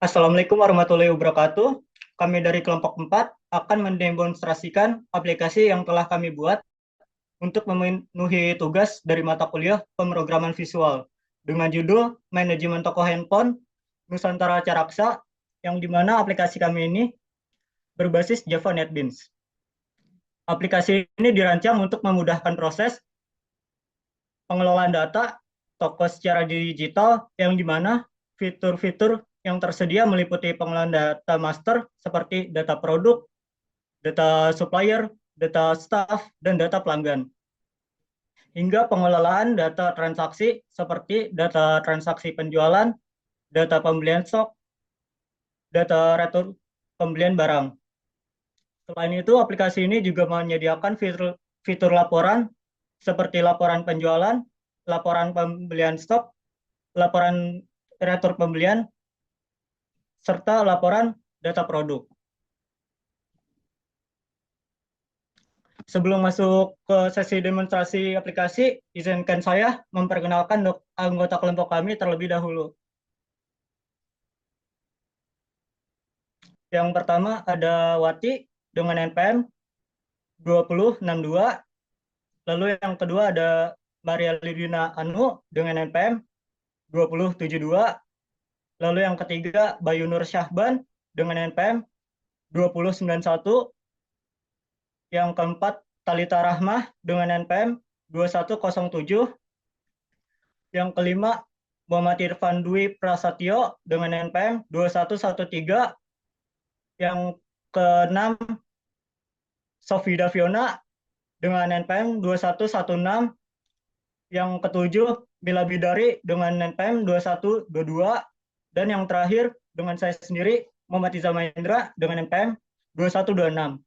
Assalamualaikum warahmatullahi wabarakatuh. Kami dari kelompok 4 akan mendemonstrasikan aplikasi yang telah kami buat untuk memenuhi tugas dari mata kuliah pemrograman visual dengan judul Manajemen Toko Handphone Nusantara Caraksa, yang dimana aplikasi kami ini berbasis Java NetBeans. Aplikasi ini dirancang untuk memudahkan proses pengelolaan data toko secara digital, yang dimana fitur-fitur yang tersedia meliputi pengelolaan data master seperti data produk, data supplier, data staff, dan data pelanggan. Hingga pengelolaan data transaksi seperti data transaksi penjualan, data pembelian stok, data retur pembelian barang. Selain itu, aplikasi ini juga menyediakan fitur laporan seperti laporan penjualan, laporan pembelian stok, laporan retur pembelian, serta laporan data produk. Sebelum masuk ke sesi demonstrasi aplikasi, izinkan saya memperkenalkan anggota kelompok kami terlebih dahulu. Yang pertama ada Wati dengan NPM 2062. Lalu yang kedua ada Maria Lidina Anu dengan NPM 2072. Lalu yang ketiga Bayu Nur Syahban dengan NPM 2091. Yang keempat Talita Rahmah dengan NPM 2107. Yang kelima Muhammad Irfan Dwi Prasetyo dengan NPM 2113. Yang keenam Sofida Fiona dengan NPM 2116. Yang ketujuh Bila Bidari dengan NPM 2122. Dan yang terakhir dengan saya sendiri Muhammad Iza Mahendra dengan NPM 2126.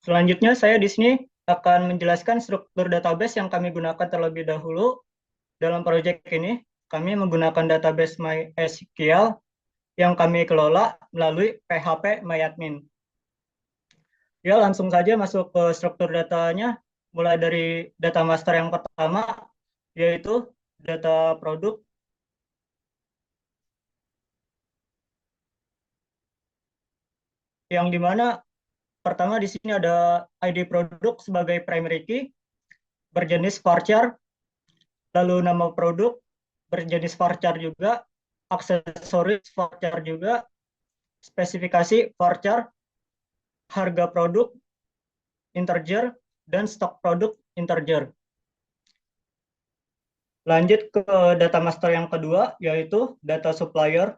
Selanjutnya saya di sini akan menjelaskan struktur database yang kami gunakan terlebih dahulu. Dalam proyek ini, kami menggunakan database MySQL yang kami kelola melalui PHP MyAdmin. Ya, langsung saja masuk ke struktur datanya, mulai dari data master yang pertama, yaitu data produk, yang dimana pertama di sini ada ID produk sebagai primary key, berjenis varchar, lalu nama produk berjenis varchar juga, aksesoris varchar juga, spesifikasi varchar, harga produk integer, dan stok produk integer. Lanjut ke data master yang kedua, yaitu data supplier.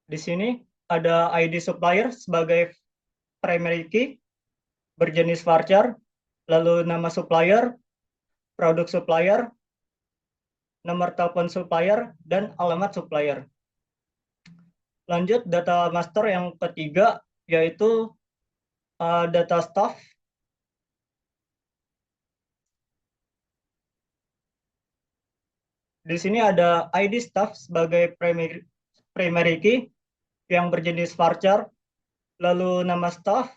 Di sini ada ID supplier sebagai primary key, berjenis varchar, lalu nama supplier, produk supplier, nomor telepon supplier, dan alamat supplier. Lanjut data master yang ketiga, yaitu data staff. Di sini ada ID staff sebagai primary key yang berjenis varchar, lalu nama staff,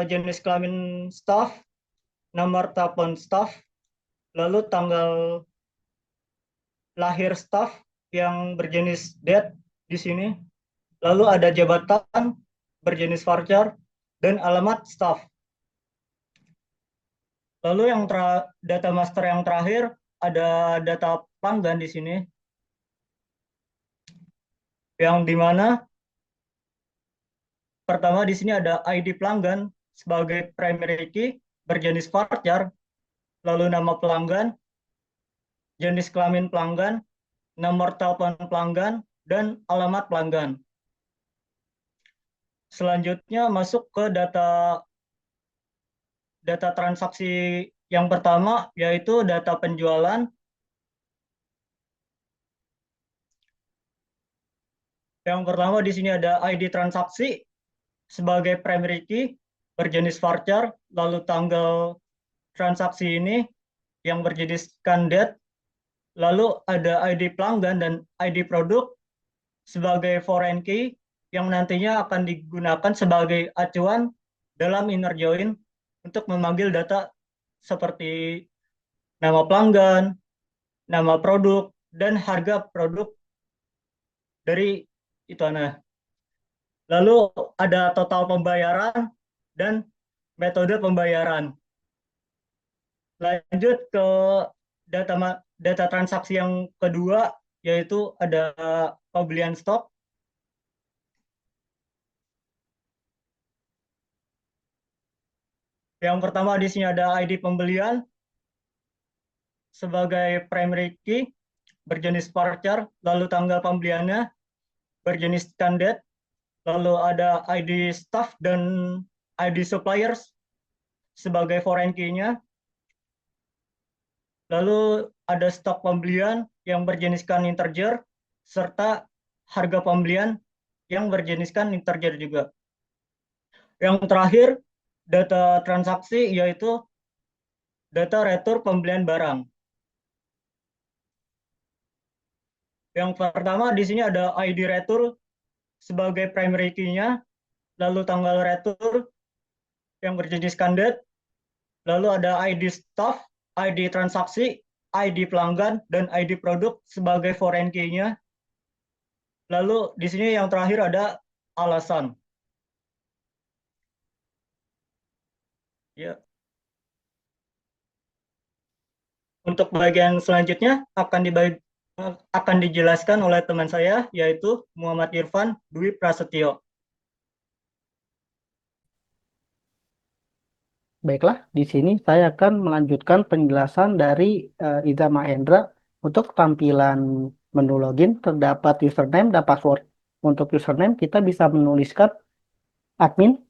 jenis kelamin staff, nomor telepon staff, lalu tanggal lahir staff yang berjenis date di sini, lalu ada jabatan berjenis varchar, dan alamat staff. Lalu yang data master yang terakhir ada data pelanggan di sini, yang dimana pertama di sini ada ID pelanggan sebagai primary key berjenis varchar, lalu nama pelanggan, jenis kelamin pelanggan, nomor telepon pelanggan, dan alamat pelanggan. Selanjutnya masuk ke data transaksi yang pertama, yaitu data penjualan. Yang pertama di sini ada ID transaksi sebagai primary key berjenis varchar, lalu tanggal transaksi ini yang berjeniskan date, lalu ada ID pelanggan dan ID produk sebagai foreign key yang nantinya akan digunakan sebagai acuan dalam inner join untuk memanggil data seperti nama pelanggan, nama produk, dan harga produk dari itu. Nah, lalu ada total pembayaran dan metode pembayaran. Lanjut ke data data transaksi yang kedua, yaitu ada pembelian stok. Yang pertama di sini ada ID pembelian sebagai primary key berjenis voucher, lalu tanggal pembeliannya berjenis standard, lalu ada ID staff dan ID suppliers sebagai foreign key-nya, lalu ada stok pembelian yang berjeniskan integer, serta harga pembelian yang berjeniskan integer juga. Yang terakhir, data transaksi, yaitu data retur pembelian barang. Yang pertama di sini ada ID retur sebagai primary key-nya, lalu tanggal retur yang berjenis standard, lalu ada ID staff, ID transaksi, ID pelanggan, dan ID produk sebagai foreign key-nya. Lalu di sini yang terakhir ada alasan. Ya. Untuk bagian selanjutnya akan dijelaskan oleh teman saya, yaitu Muhammad Irfan Dwi Prasetyo. Baiklah, di sini saya akan melanjutkan penjelasan dari Iza Mahendra. Untuk tampilan menu login terdapat username dan password. Untuk username kita bisa menuliskan admin,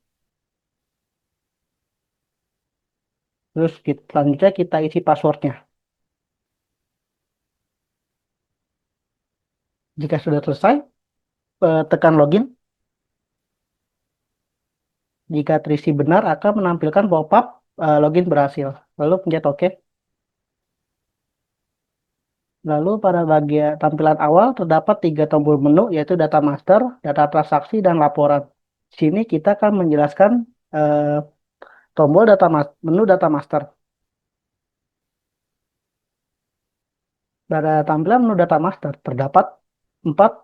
terus selanjutnya kita isi passwordnya. Jika sudah selesai, tekan login. Jika terisi benar akan menampilkan pop-up login berhasil. Lalu pencet OK. Lalu pada bagian tampilan awal terdapat 3 tombol menu, yaitu data master, data transaksi, dan laporan. Di sini kita akan menjelaskan tombol menu data master. Pada tampilan menu data master empat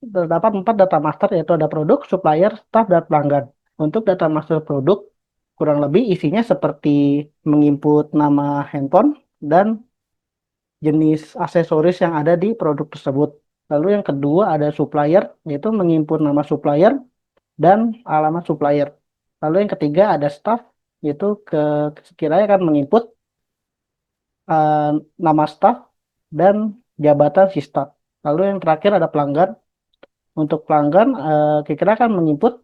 terdapat 4 data master, yaitu ada produk, supplier, staff, dan pelanggan. Untuk data master produk kurang lebih isinya seperti menginput nama handphone dan jenis aksesoris yang ada di produk tersebut. Lalu yang kedua ada supplier, yaitu menginput nama supplier dan alamat supplier. Lalu yang ketiga ada staff, yaitu sekiranya akan menginput uh, nama staff dan jabatan si staff. Lalu yang terakhir ada pelanggan. Untuk pelanggan, kira-kira akan menginput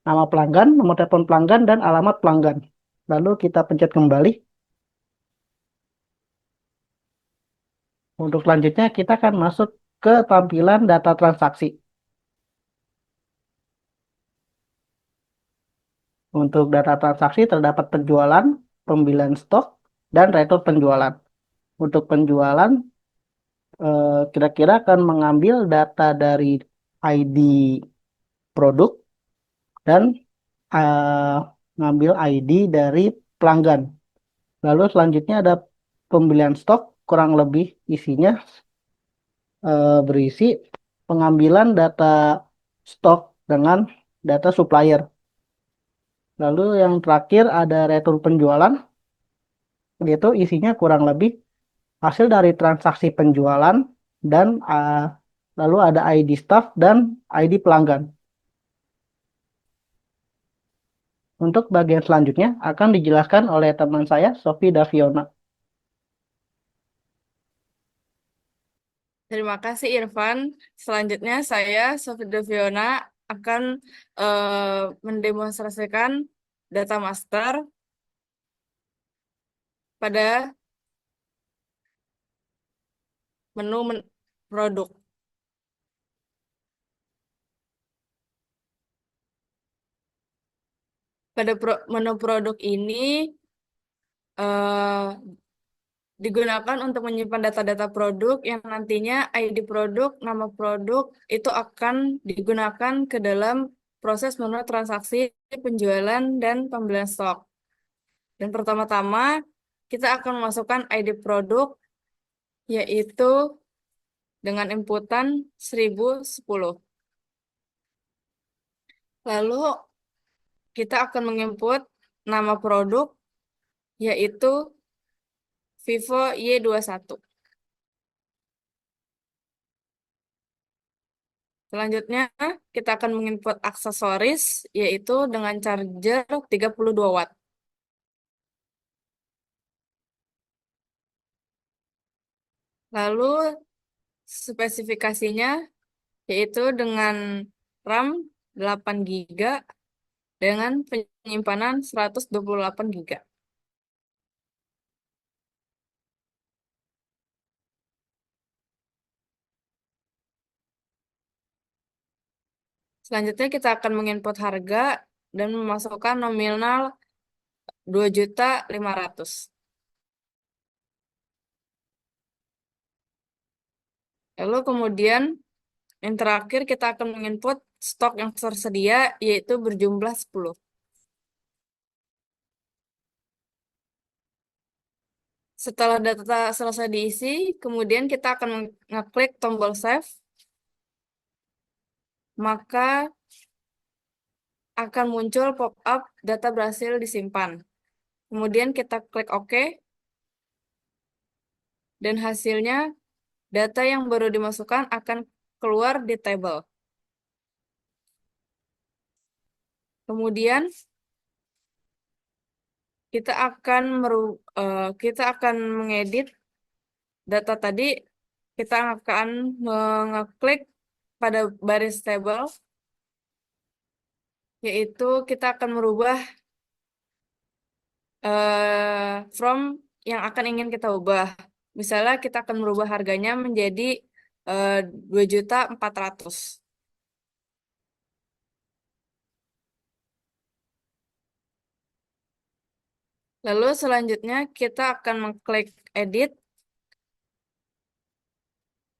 nama pelanggan, nomor telepon pelanggan, dan alamat pelanggan. Lalu kita pencet kembali. Untuk selanjutnya kita akan masuk ke tampilan data transaksi. Untuk data transaksi terdapat penjualan, pembelian stok, dan retur penjualan. Untuk penjualan, kira-kira akan mengambil data dari ID produk dan ngambil ID dari pelanggan. Lalu selanjutnya ada pembelian stok, kurang lebih isinya berisi pengambilan data stok dengan data supplier. Lalu yang terakhir ada retur penjualan, yaitu isinya kurang lebih hasil dari transaksi penjualan dan lalu ada ID staff dan ID pelanggan. Untuk bagian selanjutnya akan dijelaskan oleh teman saya, Sofi Daviona. Terima kasih Irfan. Selanjutnya saya, Sofia Fiona, akan mendemonstrasikan data master pada menu produk. Pada menu produk ini digunakan untuk menyimpan data-data produk yang nantinya ID produk, nama produk itu akan digunakan ke dalam proses manual transaksi penjualan dan pembelian stok. Dan pertama-tama kita akan memasukkan ID produk, yaitu dengan inputan 1010. Lalu kita akan menginput nama produk, yaitu Vivo Y21. Selanjutnya, kita akan menginput aksesoris, yaitu dengan charger 32 watt. Lalu, spesifikasinya, yaitu dengan RAM 8 GB dengan penyimpanan 128 GB. Selanjutnya kita akan menginput harga dan memasukkan nominal 2.500.000. Lalu kemudian yang terakhir kita akan menginput stok yang tersedia, yaitu berjumlah 10. Setelah data selesai diisi, kemudian kita akan mengeklik tombol save, maka akan muncul pop-up data berhasil disimpan. Kemudian kita klik OK, dan hasilnya data yang baru dimasukkan akan keluar di tabel. Kemudian kita akan mengedit data tadi. Kita akan mengeklik pada baris tabel, yaitu kita akan merubah from yang akan ingin kita ubah. Misalnya kita akan merubah harganya menjadi 2.400.000. Lalu selanjutnya kita akan mengklik edit,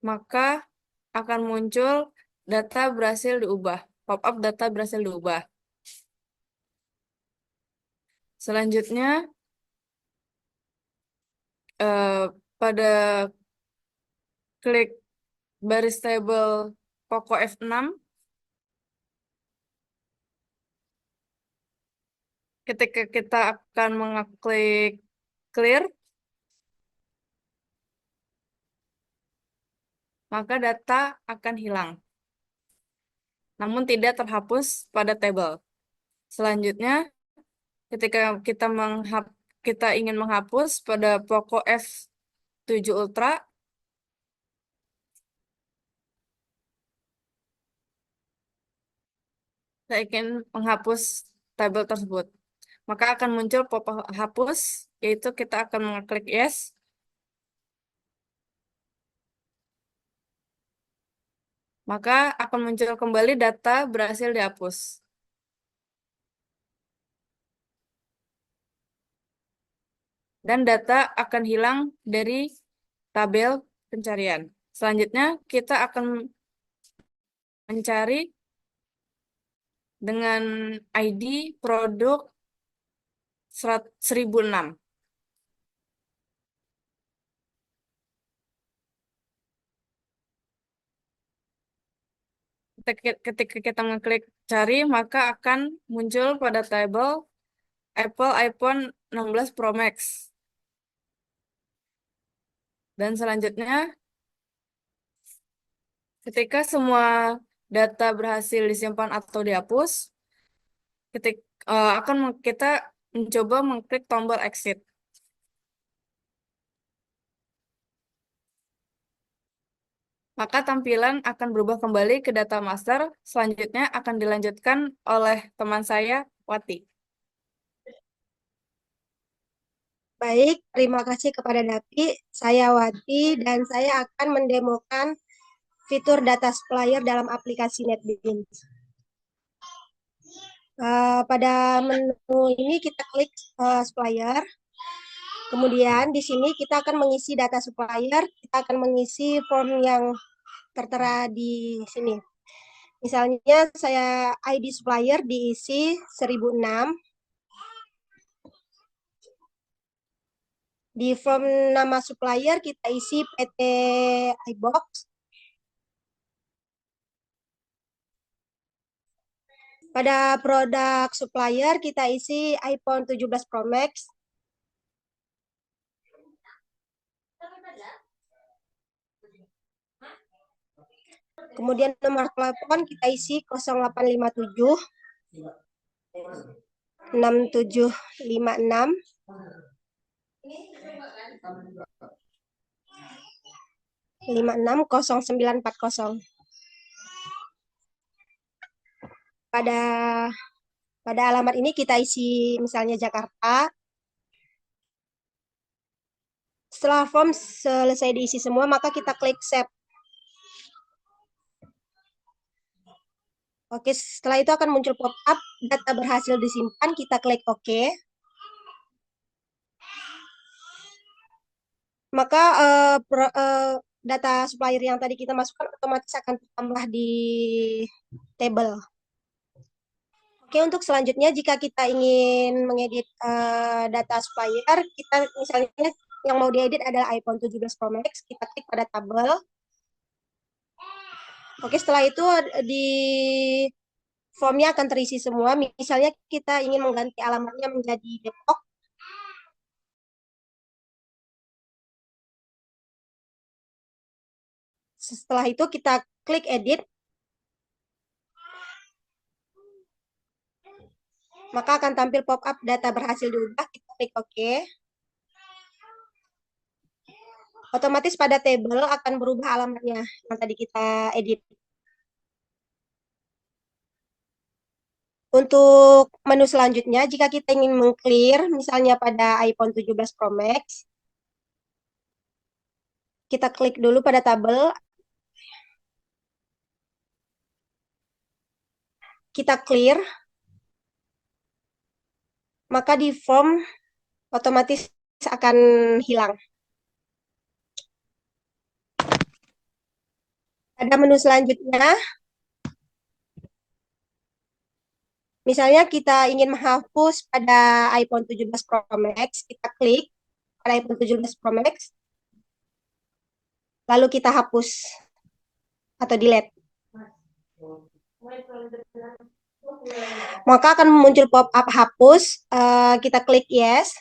maka akan muncul data berhasil diubah, pop-up data berhasil diubah. Selanjutnya pada klik baris tabel pokok F6, ketika kita akan mengklik clear, maka data akan hilang, namun tidak terhapus pada tabel. Selanjutnya, ketika kita ingin menghapus pada pokok F7 Ultra, saya ingin menghapus tabel tersebut, maka akan muncul pop-up hapus, yaitu kita akan mengklik yes. Maka akan muncul kembali data berhasil dihapus. Dan data akan hilang dari tabel pencarian. Selanjutnya kita akan mencari dengan ID produk 1006. Ketika kita mengklik cari, maka akan muncul pada tabel Apple iPhone 16 Pro Max. Dan selanjutnya, ketika semua data berhasil disimpan atau dihapus, kita mencoba mengklik tombol exit. Maka tampilan akan berubah kembali ke data master. Selanjutnya akan dilanjutkan oleh teman saya, Wati. Baik, terima kasih kepada Dapi. Saya Wati dan saya akan mendemokan fitur data supplier dalam aplikasi NetBeans. Pada menu ini kita klik supplier. Kemudian di sini kita akan mengisi data supplier. Kita akan mengisi form yang tertera di sini. Misalnya saya ID supplier diisi 1006. Di form nama supplier kita isi PT iBox. Pada produk supplier kita isi iPhone 17 Pro Max. Kemudian nomor telepon kita isi 0857 6756 560940. Pada alamat ini kita isi misalnya Jakarta. Setelah form selesai diisi semua, maka kita klik save. Oke, setelah itu akan muncul pop-up data berhasil disimpan, kita klik OK. Maka data supplier yang tadi kita masukkan otomatis akan ditambah di table. Oke, untuk selanjutnya jika kita ingin mengedit data supplier, kita misalnya yang mau diedit adalah iPhone 17 Pro Max, kita klik pada tabel. Oke, setelah itu di formnya akan terisi semua. Misalnya kita ingin mengganti alamatnya menjadi Depok. Setelah itu kita klik edit. Maka akan tampil pop-up data berhasil diubah, kita klik OK. Otomatis pada table akan berubah alamatnya yang tadi kita edit. Untuk menu selanjutnya, jika kita ingin meng-clear, misalnya pada iPhone 17 Pro Max, kita klik dulu pada tabel, kita clear, maka di form otomatis akan hilang. Ada menu selanjutnya, misalnya kita ingin menghapus pada iPhone 17 Pro Max, kita klik pada iPhone 17 Pro Max, lalu kita hapus atau delete. Maka akan muncul pop-up hapus, kita klik yes.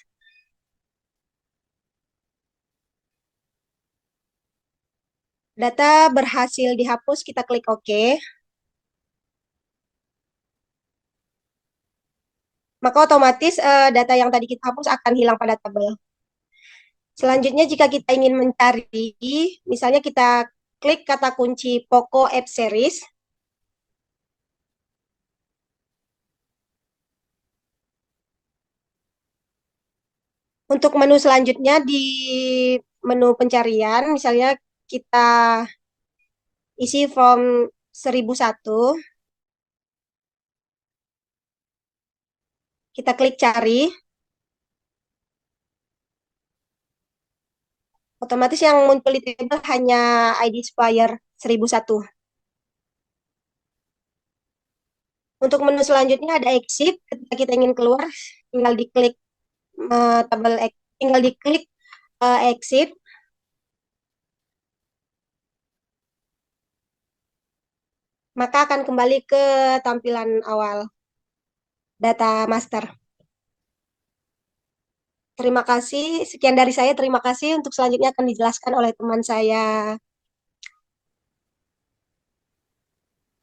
Data berhasil dihapus, kita klik OK. Maka otomatis data yang tadi kita hapus akan hilang pada tabel. Selanjutnya jika kita ingin mencari, misalnya kita klik kata kunci Poco App Series. Untuk menu selanjutnya di menu pencarian, misalnya kita isi form 1001. Kita klik cari. Otomatis yang muncul di table hanya ID supplier 1001. Untuk menu selanjutnya ada exit. Ketika kita ingin keluar, tinggal diklik tabel, tinggal diklik exit. Maka akan kembali ke tampilan awal data master. Terima kasih. Sekian dari saya. Terima kasih. Untuk selanjutnya akan dijelaskan oleh teman saya.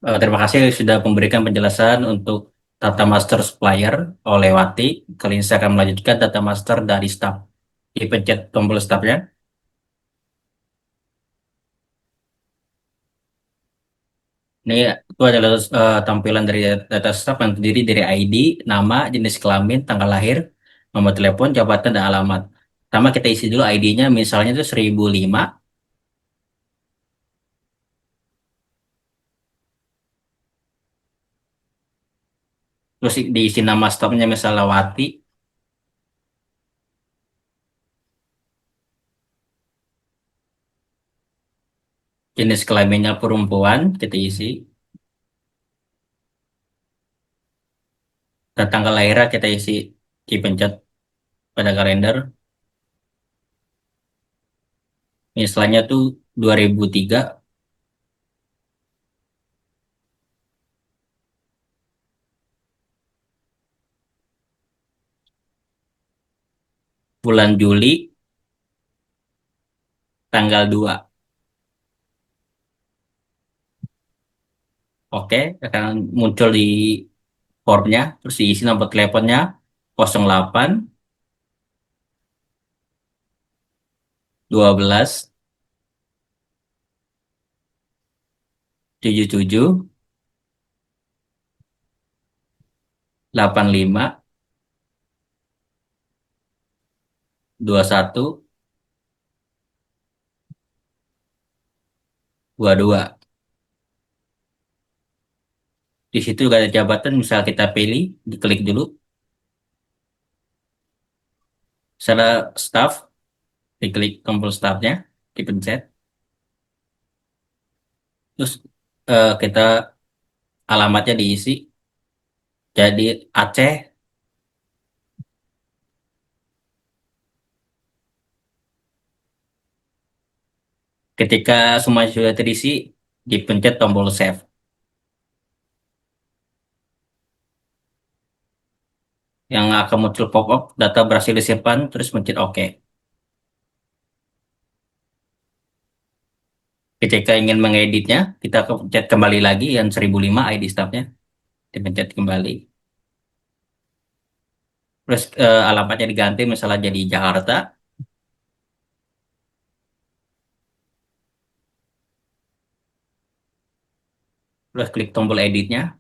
Terima kasih sudah memberikan penjelasan untuk data master supplier oleh Wati. Kali ini saya akan melanjutkan data master dari staff. Dipencet tombol staffnya. Ini itu adalah tampilan dari data staff yang terdiri dari ID, nama, jenis kelamin, tanggal lahir, nomor telepon, jabatan, dan alamat. Pertama kita isi dulu ID-nya, misalnya itu 1005. Terus diisi nama stafnya misalnya Wati. Jenis kelaminnya perempuan, kita isi. Dan tanggal lahirnya kita isi dipencet pada kalender. Misalnya tuh 2003, bulan Juli, tanggal 2. Oke, akan muncul di formnya, terus diisi nomor teleponnya 08 12 77 85 21 22. Di situ juga ada jabatan, misal kita pilih, diklik dulu. Misalnya staff, diklik tombol staffnya, dipencet. Terus kita alamatnya diisi. Jadi Aceh. Ketika semua sudah terisi, dipencet tombol save. Yang akan muncul pop-up, data berhasil disimpan, terus pencet OK. Ketika ingin mengeditnya, kita pencet kembali lagi yang 1005 ID staffnya, dipencet kembali. Terus alamatnya diganti, misalnya jadi Jakarta. Terus klik tombol editnya.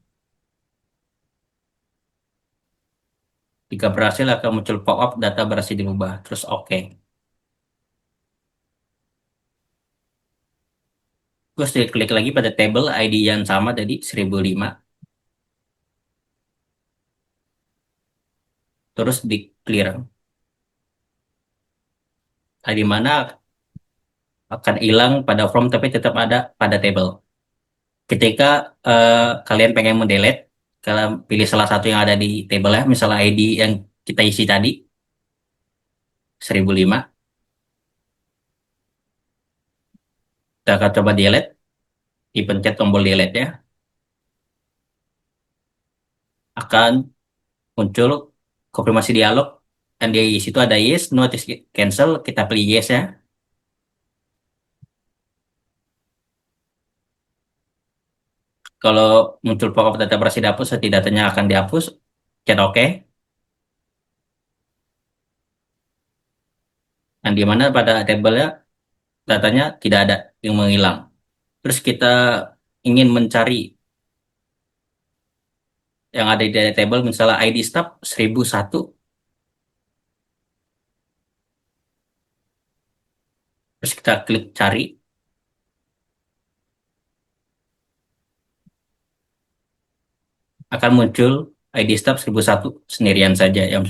Jika berhasil akan muncul pop-up data berhasil dirubah. Terus OK. Terus diklik lagi pada table ID yang sama tadi 1005. Terus di clear. Di mana akan hilang pada form tapi tetap ada pada table. Ketika kalian pengen mendelete, kalian pilih salah satu yang ada di table ya, misalnya ID yang kita isi tadi 1005. Kita akan coba delete, dipencet tombol delete ya, akan muncul konfirmasi dialog, dan di situ ada yes, no, cancel, kita pilih yes ya. Kalau muncul pop-up data berhasil dihapus, arti datanya akan dihapus, chat OK. Dan di mana pada tabelnya datanya tidak ada yang menghilang. Terus kita ingin mencari yang ada di table, misalnya ID staff 1001. Terus kita klik cari. Akan muncul ID staff 1001 sendirian saja yang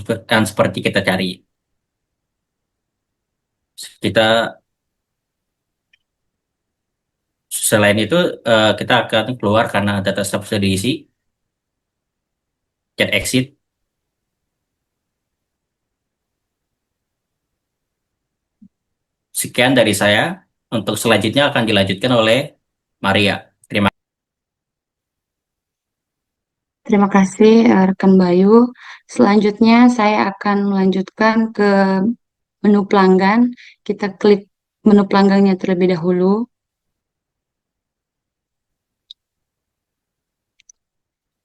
seperti kita cari. Kita Selain itu kita akan keluar karena data staff sudah diisi. Chat exit. Sekian dari saya. Untuk selanjutnya akan dilanjutkan oleh Maria. Terima kasih rekan Bayu. Selanjutnya saya akan melanjutkan ke menu pelanggan. Kita klik menu pelanggannya terlebih dahulu.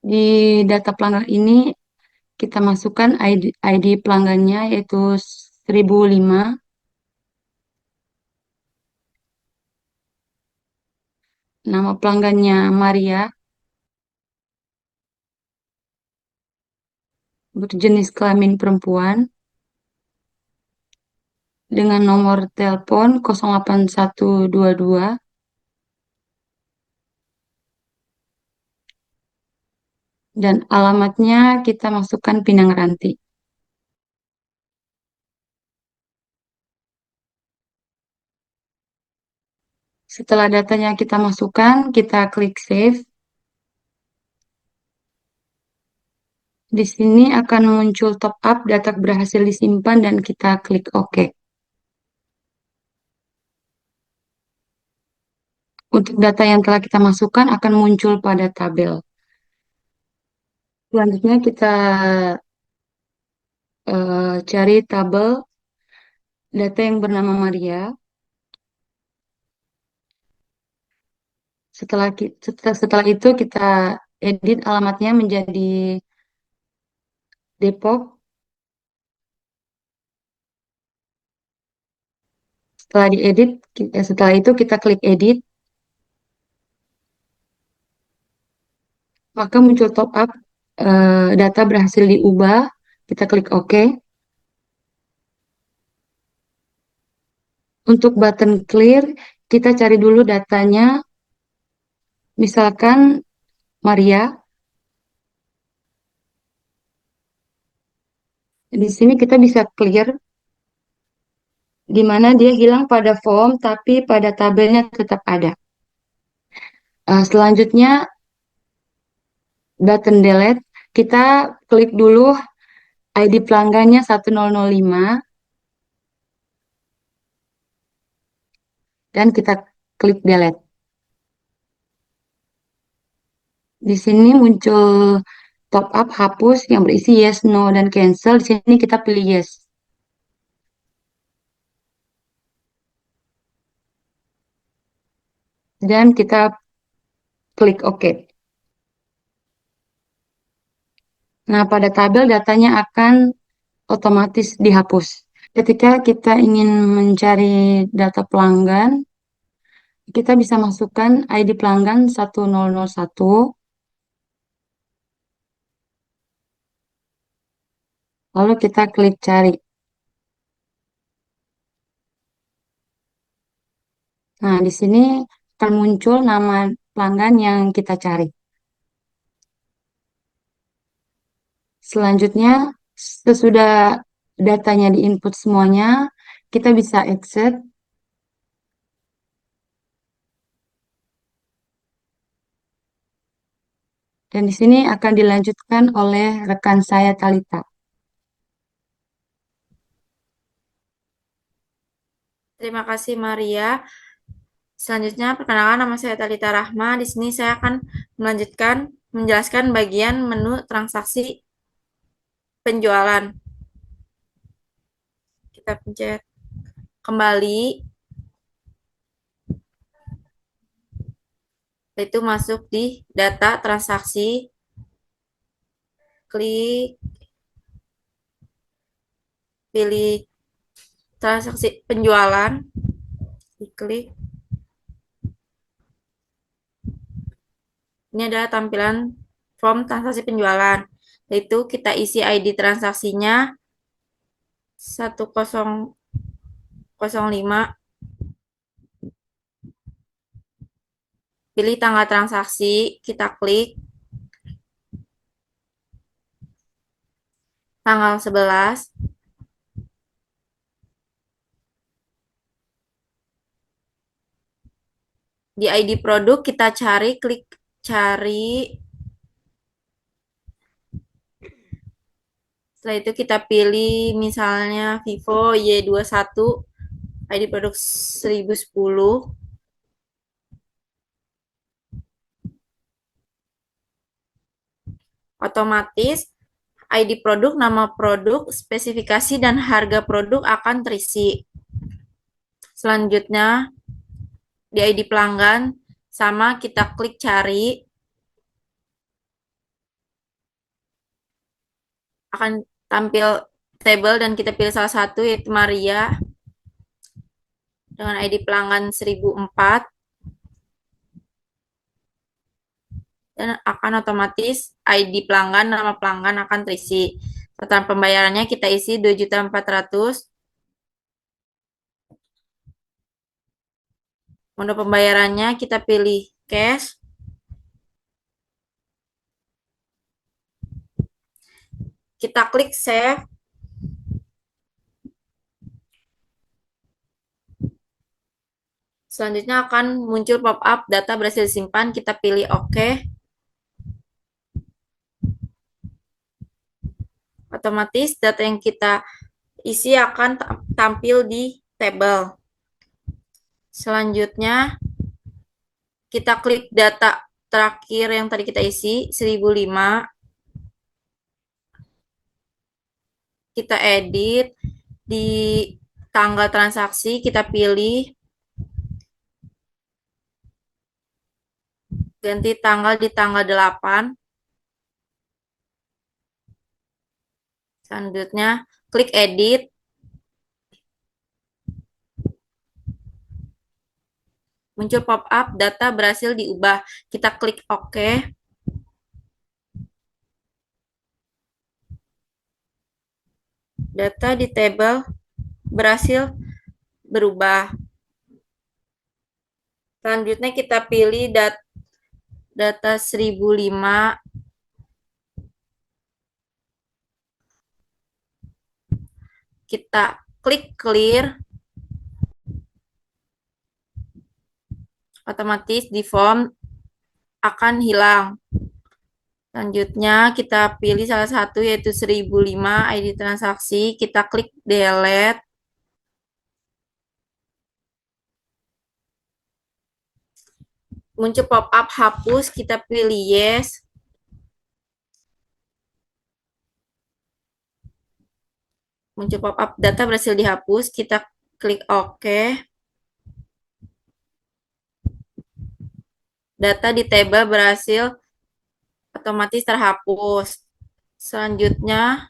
Di data pelanggan ini kita masukkan ID pelanggannya yaitu 1005. Nama pelanggannya Maria. Berjenis kelamin perempuan. Dengan nomor telepon 08122. Dan alamatnya kita masukkan Pinang Ranti. Setelah datanya kita masukkan, kita klik save. Di sini akan muncul top up, data berhasil disimpan, dan kita klik OK. Untuk data yang telah kita masukkan akan muncul pada tabel. Selanjutnya kita cari tabel data yang bernama Maria. Setelah itu kita edit alamatnya menjadi Depok. Setelah itu kita klik edit, maka muncul top up, data berhasil diubah. Kita klik OK. Untuk button clear, kita cari dulu datanya, misalkan Maria. Di sini kita bisa clear, di mana dia hilang pada form, tapi pada tabelnya tetap ada. Selanjutnya, button delete, kita klik dulu ID pelanggannya 1005, dan kita klik delete. Di sini muncul top up hapus yang berisi yes, no, dan cancel. Di sini kita pilih yes. Dan kita klik OK. Nah, pada tabel datanya akan otomatis dihapus. Ketika kita ingin mencari data pelanggan, kita bisa masukkan ID pelanggan 1001. Lalu kita klik cari. Nah, di sini akan muncul nama pelanggan yang kita cari. Selanjutnya, sesudah datanya diinput semuanya, kita bisa exit. Dan di sini akan dilanjutkan oleh rekan saya, Talita. Terima kasih Maria. Selanjutnya, perkenalkan nama saya Talita Rahma. Di sini saya akan menjelaskan bagian menu transaksi penjualan. Kita pencet kembali. Itu masuk di data transaksi. Klik, pilih transaksi penjualan. Diklik. Ini adalah tampilan form transaksi penjualan. Yaitu kita isi ID transaksinya 1005. Pilih tanggal transaksi, kita klik tanggal 11. Di ID produk kita klik cari. Setelah itu kita pilih misalnya Vivo Y21, ID produk 1010. Otomatis ID produk, nama produk, spesifikasi, dan harga produk akan terisi. Selanjutnya, di ID pelanggan, sama kita klik cari. Akan tampil tabel dan kita pilih salah satu, yaitu Maria. Dengan ID pelanggan 1004. Dan akan otomatis ID pelanggan, nama pelanggan akan terisi. Total pembayarannya kita isi 2.400.000. Mode pembayarannya kita pilih cash. Kita klik save. Selanjutnya akan muncul pop-up data berhasil disimpan. Kita pilih OK. Otomatis data yang kita isi akan tampil di tabel. Selanjutnya, kita klik data terakhir yang tadi kita isi, 1005. Kita edit, di tanggal transaksi kita pilih ganti tanggal di tanggal 8. Selanjutnya, klik edit. Muncul pop-up, data berhasil diubah. Kita klik OK. Data di tabel berhasil berubah. Selanjutnya kita pilih data 1005. Kita klik clear. Otomatis di form akan hilang. Selanjutnya kita pilih salah satu yaitu 1005 ID transaksi. Kita klik delete. Muncul pop-up hapus, kita pilih yes. Muncul pop-up data berhasil dihapus, kita klik OK. Data di tabel berhasil otomatis terhapus. Selanjutnya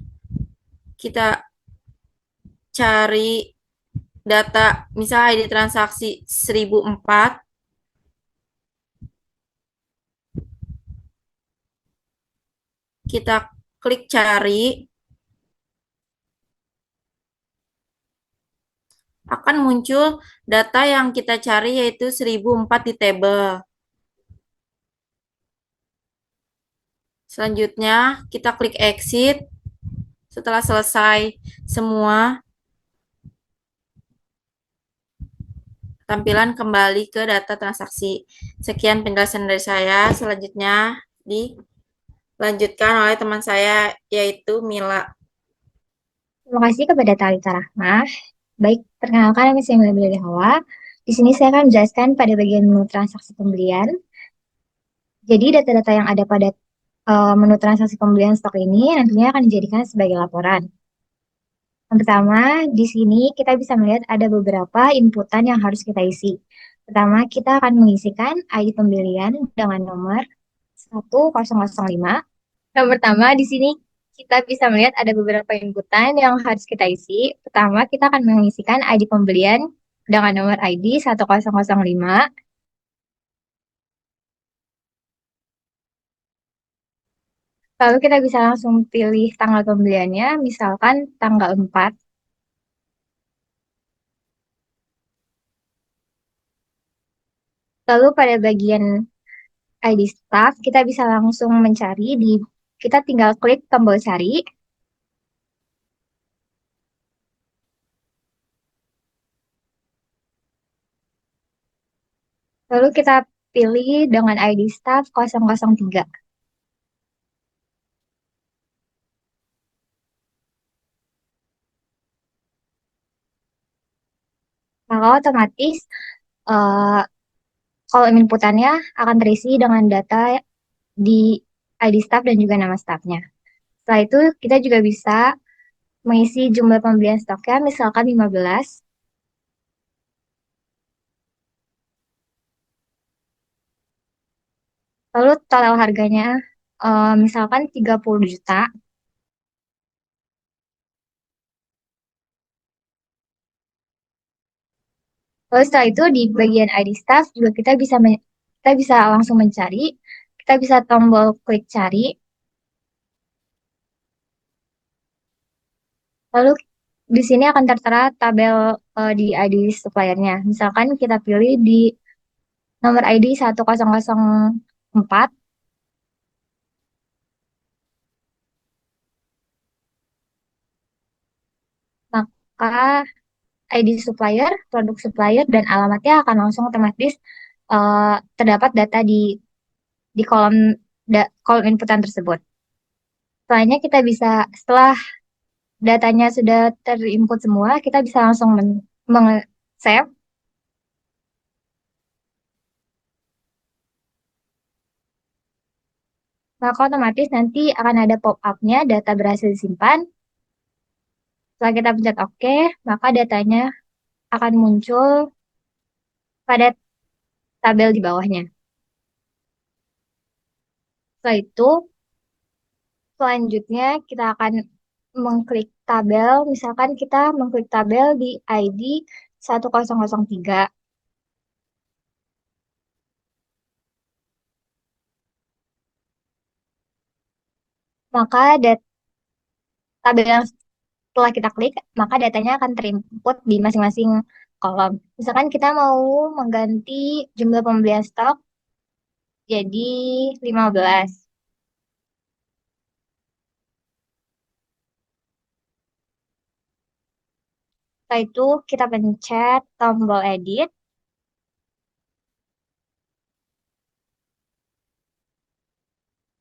kita cari data, misal ID transaksi 1004. Kita klik cari. Akan muncul data yang kita cari yaitu 1004 di tabel. Selanjutnya kita klik exit. Setelah selesai semua, tampilan kembali ke data transaksi. Sekian penjelasan dari saya. Selanjutnya dilanjutkan oleh teman saya yaitu Mila. Terima kasih kepada Talita Rahmah. Baik, perkenalkan nama saya Mila Billy Hawa. Di sini saya akan menjelaskan pada bagian menu transaksi pembelian. Jadi data-data yang ada pada menu transaksi pembelian stok ini nantinya akan dijadikan sebagai laporan. Yang pertama, di sini kita bisa melihat ada beberapa inputan yang harus kita isi. Pertama, kita akan mengisikan ID pembelian dengan nomor 1005. Yang pertama, di sini kita bisa melihat ada beberapa inputan yang harus kita isi. Pertama, kita akan mengisikan ID pembelian dengan nomor ID 1005. Lalu kita bisa langsung pilih tanggal pembeliannya, misalkan tanggal 4. Lalu pada bagian ID staff, kita bisa langsung mencari kita tinggal klik tombol cari. Lalu kita pilih dengan ID staff 003. Maka otomatis kolom inputannya akan terisi dengan data di ID staff dan juga nama staffnya. Setelah itu kita juga bisa mengisi jumlah pembelian stoknya, misalkan 15. Lalu total harganya misalkan 30 juta. Lalu setelah itu di bagian ID staff juga kita bisa langsung mencari. Kita bisa tombol klik cari. Lalu di sini akan tertera tabel di ID suppliernya. Misalkan kita pilih di nomor ID 1004. Maka ID supplier, produk supplier, dan alamatnya akan langsung otomatis terdapat data di kolom kolom inputan tersebut. Setelah datanya sudah terinput semua, kita bisa langsung save. Maka otomatis nanti akan ada pop-up-nya data berhasil disimpan. Setelah kita pencet OK, maka datanya akan muncul pada tabel di bawahnya. Setelah itu, selanjutnya kita akan mengklik tabel. Misalkan kita mengklik tabel di ID 1003. Maka tabel yang setelah kita klik, maka datanya akan terinput di masing-masing kolom. Misalkan kita mau mengganti jumlah pembelian stok jadi 15. Setelah itu kita pencet tombol edit.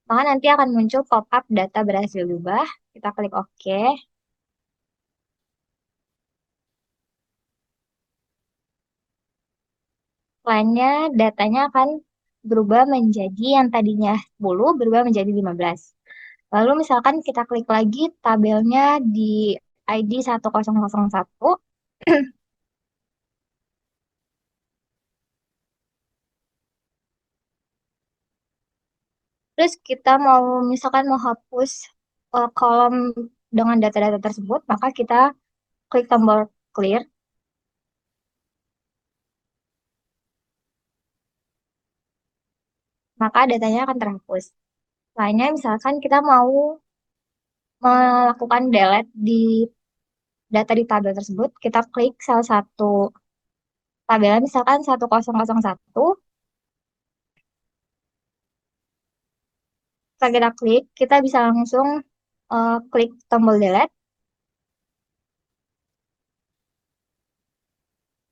Maka nanti akan muncul pop-up data berhasil diubah. Kita klik OK. Setelahnya datanya akan berubah menjadi yang tadinya 10 berubah menjadi 15. Lalu misalkan kita klik lagi tabelnya di ID 1001. Terus kita mau misalkan mau hapus kolom dengan data-data tersebut, maka kita klik tombol clear. Maka datanya akan terhapus. Lainnya misalkan kita mau melakukan delete di data di tabel tersebut, kita klik salah satu tabel, misalkan 1001. Setelah kita klik, kita bisa langsung klik tombol delete.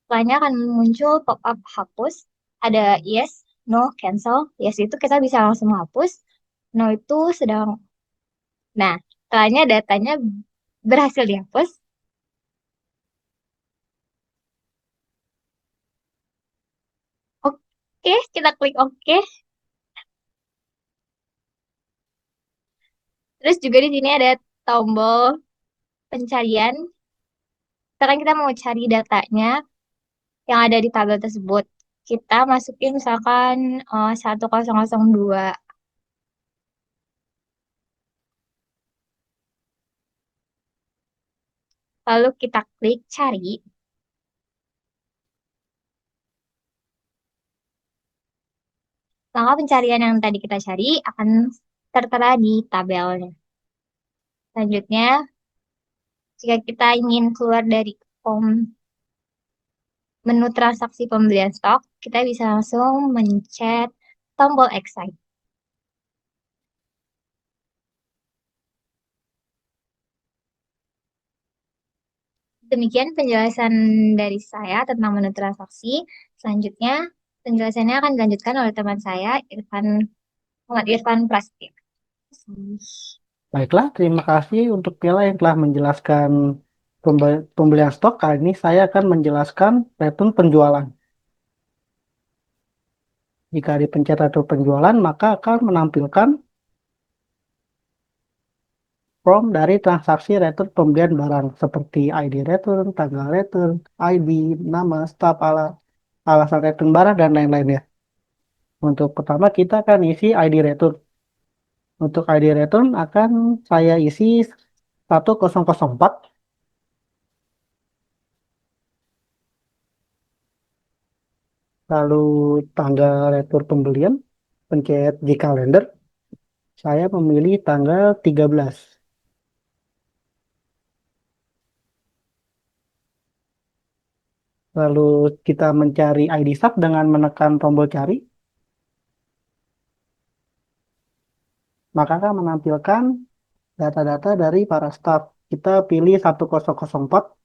Setelahnya akan muncul pop-up hapus. Ada yes, no, cancel. Yes itu kita bisa langsung hapus. No itu sedang. Nah, setelahnya datanya berhasil dihapus. Oke, kita klik oke. Terus juga di sini ada tombol pencarian. Sekarang kita mau cari datanya yang ada di tabel tersebut. Kita masukin misalkan 1002. Lalu kita klik cari. Maka pencarian yang tadi kita cari akan tertera di tabelnya. Selanjutnya, jika kita ingin keluar dari menu transaksi pembelian stok, kita bisa langsung mencet tombol exit. Demikian penjelasan dari saya tentang menu transaksi. Selanjutnya, penjelasannya akan dilanjutkan oleh teman saya, Muhammad Irfan Prasetya. Baiklah, terima kasih untuk Pila yang telah menjelaskan pembelian stok. Kali ini saya akan menjelaskan return penjualan. Jika dipencet return penjualan, maka akan menampilkan form dari transaksi return pembelian barang seperti ID return, tanggal return, ID, nama, staf, alasan return barang, dan lain-lainnya. Untuk pertama kita akan isi ID return. Untuk ID return akan saya isi 1004. Lalu tanggal retur pembelian, pencet di kalender, saya memilih tanggal 13. Lalu kita mencari ID sub dengan menekan tombol cari. Maka akan menampilkan data-data dari para staf. Kita pilih 1004.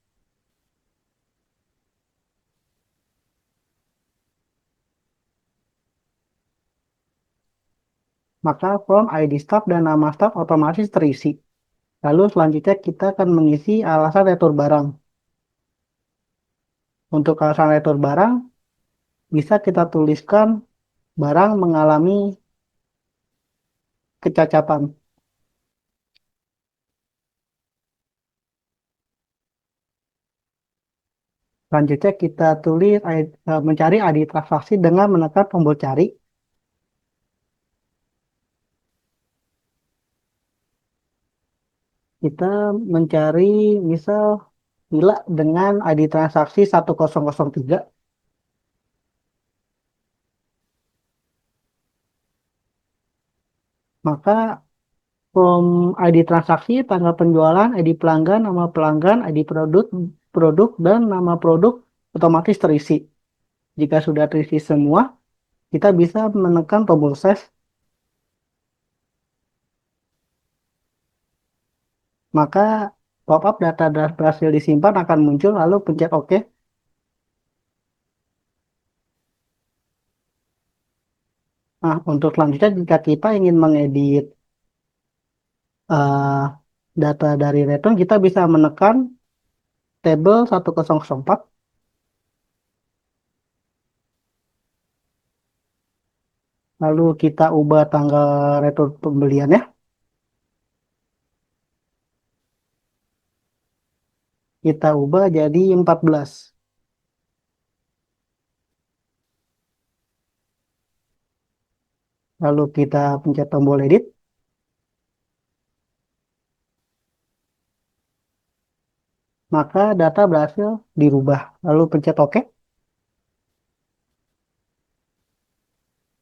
Maka form ID staff dan nama staff otomatis terisi. Lalu selanjutnya kita akan mengisi alasan retur barang. Untuk alasan retur barang, bisa kita tuliskan barang mengalami kecacatan. Selanjutnya kita tulis mencari ID transaksi dengan menekan tombol cari. Kita mencari misal Mila dengan ID transaksi 1003. Maka from ID transaksi, tanggal penjualan, ID pelanggan, ID produk, dan nama produk otomatis terisi. Jika sudah terisi semua, kita bisa menekan tombol save. Maka pop-up data berhasil disimpan akan muncul, lalu pencet OK. Nah, untuk selanjutnya jika kita ingin mengedit eh, data dari return, kita bisa menekan tabel 1004. Lalu kita ubah tanggal return pembeliannya. Kita ubah jadi 14. Lalu kita pencet tombol edit. Maka data berhasil dirubah. Lalu pencet OK.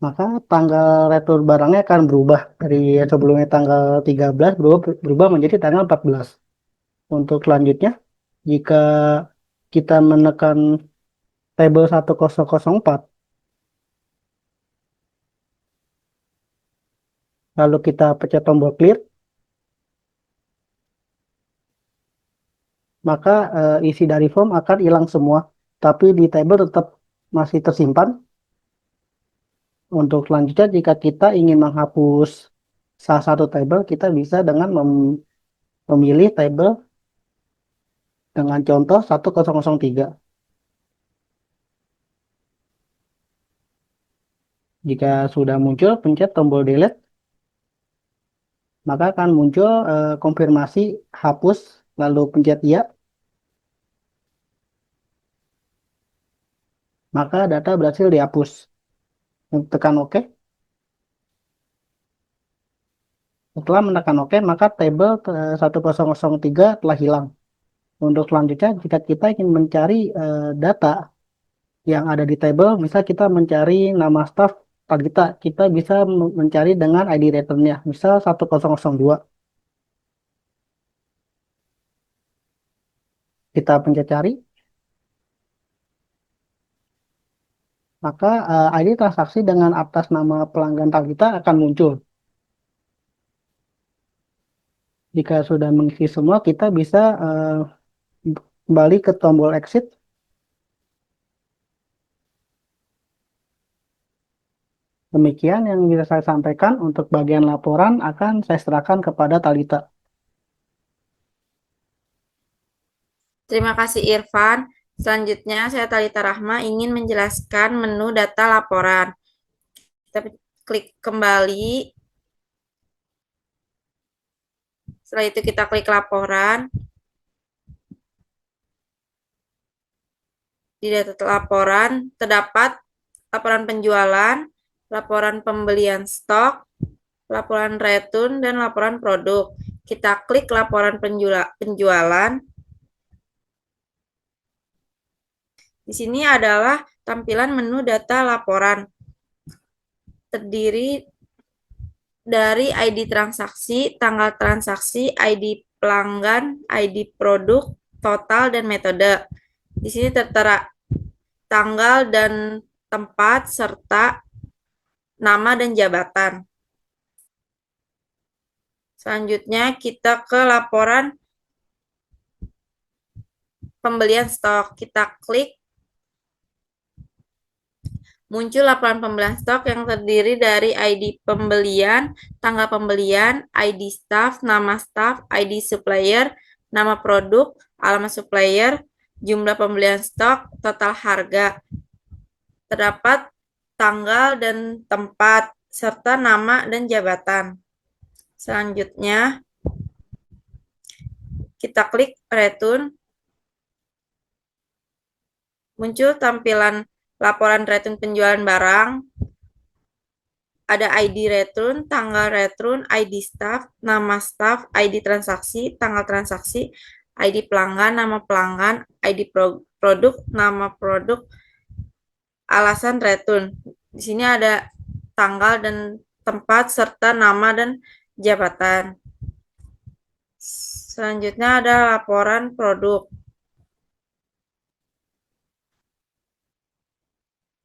Maka tanggal retur barangnya akan berubah. Dari sebelumnya tanggal 13 berubah menjadi tanggal 14. Untuk selanjutnya, jika kita menekan tabel 1004, lalu kita pencet tombol clear, maka isi dari form akan hilang semua. Tapi di table tetap masih tersimpan. Untuk selanjutnya, jika kita ingin menghapus salah satu table, kita bisa dengan memilih table dengan contoh 1003. Jika sudah muncul, pencet tombol delete, maka akan muncul konfirmasi hapus, lalu pencet ya, maka data berhasil dihapus. Tekan OK. Setelah menekan OK, maka tabel 1003 telah hilang. Untuk selanjutnya, jika kita ingin mencari data yang ada di table, misal kita mencari nama staff Talita, kita bisa mencari dengan ID returnnya, misal 1002. Kita pencet cari, maka ID transaksi dengan atas nama pelanggan Talita akan muncul. Jika sudah mengisi semua, kita bisa kembali ke tombol exit. Demikian yang bisa saya sampaikan. Untuk bagian laporan akan saya serahkan kepada Talita. Terima kasih Irfan. Selanjutnya saya Talita Rahma ingin menjelaskan menu data laporan. Kita klik kembali. Setelah itu kita klik laporan. Di data laporan terdapat laporan penjualan, laporan pembelian stok, laporan return, dan laporan produk. Kita klik laporan penjualan. Di sini adalah tampilan menu data laporan. Terdiri dari ID transaksi, tanggal transaksi, ID pelanggan, ID produk, total, dan metode. Di sini tertera tanggal dan tempat, serta nama dan jabatan. Selanjutnya kita ke laporan pembelian stok. Kita klik muncul laporan pembelian stok yang terdiri dari ID pembelian, tanggal pembelian, ID staff, ID supplier, nama produk, alamat supplier, jumlah pembelian stok, total harga. Terdapat tanggal dan tempat, serta nama dan jabatan. Selanjutnya, kita klik return. Muncul tampilan laporan return penjualan barang. Ada ID return, tanggal return, ID staff, nama staff, ID transaksi, tanggal transaksi, ID pelanggan, nama pelanggan, ID produk, nama produk, alasan return. Di sini ada tanggal dan tempat serta nama dan jabatan. Selanjutnya ada laporan produk.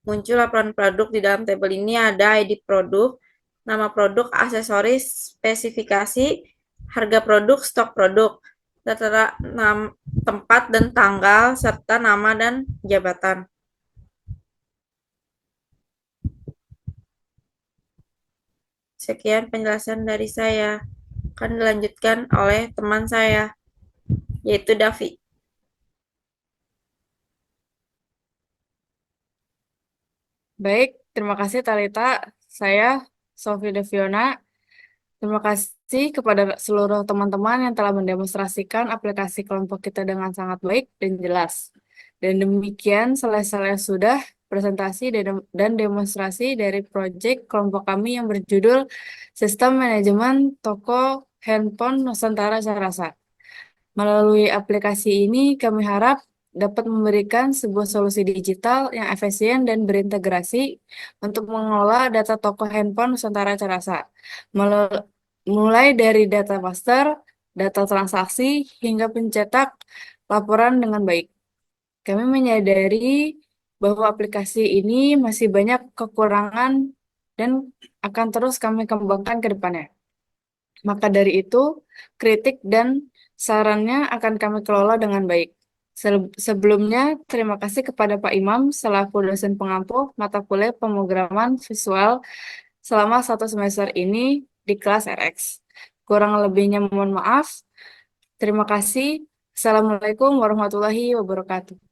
Muncul laporan produk. Di dalam tabel ini ada ID produk, nama produk, aksesoris, spesifikasi, harga produk, stok produk, data tempat dan tanggal, serta nama dan jabatan. Sekian penjelasan dari saya. Akan dilanjutkan oleh teman saya, yaitu Davi. Baik, terima kasih Talita. Saya Sofi Deviona. Terima kasih kepada seluruh teman-teman yang telah mendemonstrasikan aplikasi kelompok kita dengan sangat baik dan jelas. Dan demikian selesai sudah presentasi dan demonstrasi dari proyek kelompok kami yang berjudul Sistem Manajemen Toko Handphone Nusantara Carasa. Melalui aplikasi ini kami harap dapat memberikan sebuah solusi digital yang efisien dan berintegrasi untuk mengelola data toko handphone Nusantara Carasa. Mulai dari data master, data transaksi, hingga pencetak laporan dengan baik. Kami menyadari bahwa aplikasi ini masih banyak kekurangan dan akan terus kami kembangkan ke depannya. Maka dari itu, kritik dan sarannya akan kami kelola dengan baik. Sebelumnya, terima kasih kepada Pak Imam selaku dosen pengampu mata kuliah pemrograman visual selama 1 semester ini di kelas RX. Kurang lebihnya mohon maaf. Terima kasih. Assalamualaikum warahmatullahi wabarakatuh.